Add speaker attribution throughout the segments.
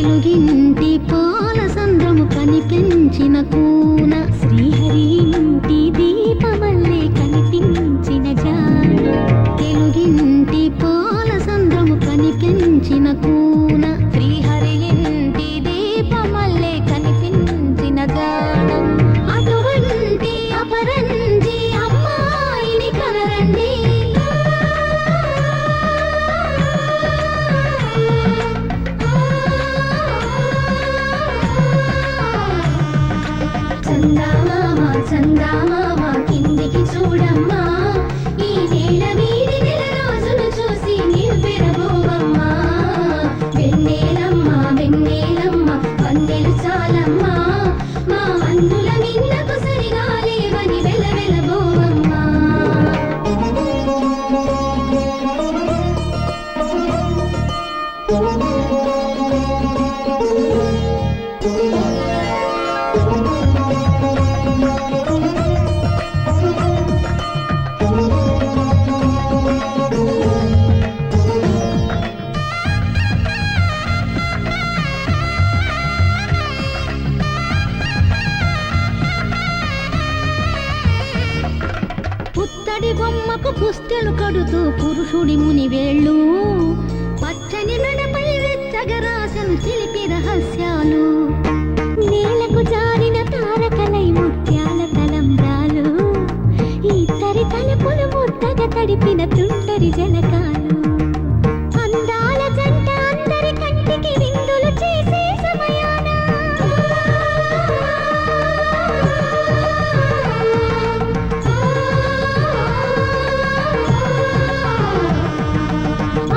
Speaker 1: తెలుగింటి పాల సంద్రము కనిపించిన కూన శ్రీహరి ఇంటి దీపమల్లే కనిపించిన జాన తెలుగింటి పాల సంద్రము కనిపించిన కూన శ్రీహరి ఇంటి దీపమల్లే కనిపించిన జాన అటువంటి అపరంజి అమ్మాయిని కనరండి చందామామ కిందికి చూడమ్మా ఈ నేల వీడి నెల రోజులు చూసి నివ్వెరబోవమ్మా వెన్నెలమ్మ వెన్నెలమ్మ వందెలు చాలమ్మా మా అన్నుల మిన్నకు సరిగా లేవని వెలవెలబోవమ్మా పుత్తడి బొమ్మకు పుస్తెలు కడుతూ పురుషుడి ముని వేళ్ళు పచ్చని మెడపై వెచ్చగరాసను చిలిపి రహస్యాలు నేలకు జారిన తారకలై ముత్యాల తలంబ్రాలు ఇద్దరి తలుపులు ముద్దగా తడిపిన తుంటరి జలకాలు అందాల జంట అందరి కంటికి విందులు చేసే సమయాన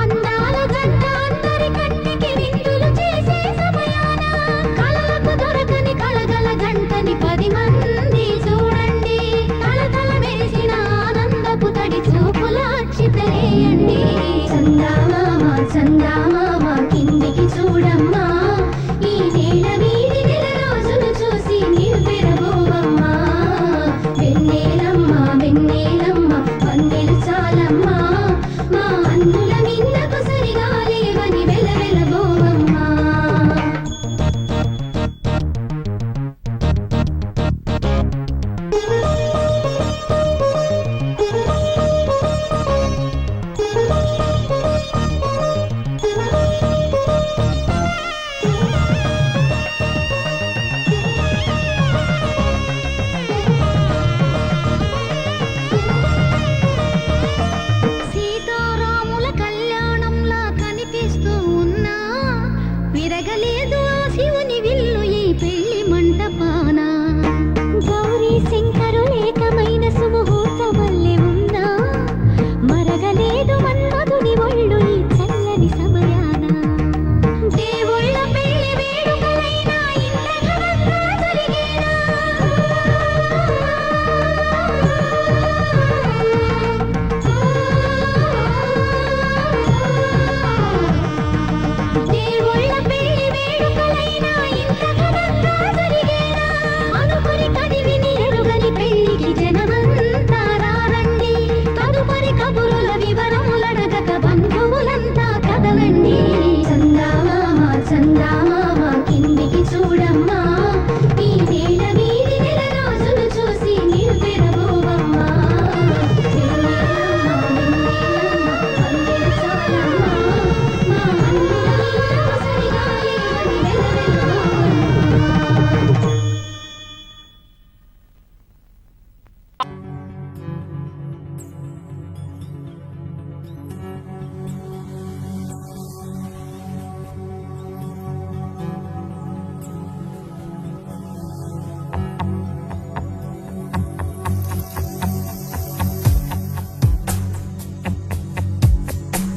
Speaker 1: అందాల జంట అందరి కంటికి విందులు చేసే సమయాన కళలకు దొరకని కళగల జంటని 10 మంది చూడండి కళకళ మెరిసిన ఆనందపు తడి చూపుల అచ్చితలేయండి చందామామ కిందికి చూడమ్మా ఈ నేల వీడి నెల రోజులు చూసి నివ్వెరబోవమ్మా వెన్నెలమ్మ వెన్నెలమ్మ వందెలు చాలమ్మా మా అన్నుల మిన్నకు సరిగా లేవని వెలవెలబోవమ్మా సీతారాముల కళ్యాణంలా కనిపిస్తూ ఉన్నా విరగలేదు ఆ శివుని విల్లు ఈ పెళ్లి మంటపాన గౌరీ శంకరు ఏకమైన సుముహూర్త వల్లే ఉన్నా మరగలేదు మన్మధుని ఒళ్ళు ఈ చల్లని సమయాన దేవుళ్ళ పెళ్లి వేడుకలైనా ఇంత ఘనంగా జరిగేనా దేవుళ్ళ పెళ్లి వేడుకలైనా ఇంత ఘనంగా జరిగేనా అనుకుని కదివిని ఎరుగని పెళ్లికి జనమంతా రారండి తదుపరి కబురుల వివరములడగక బంధువులంతా కదలండి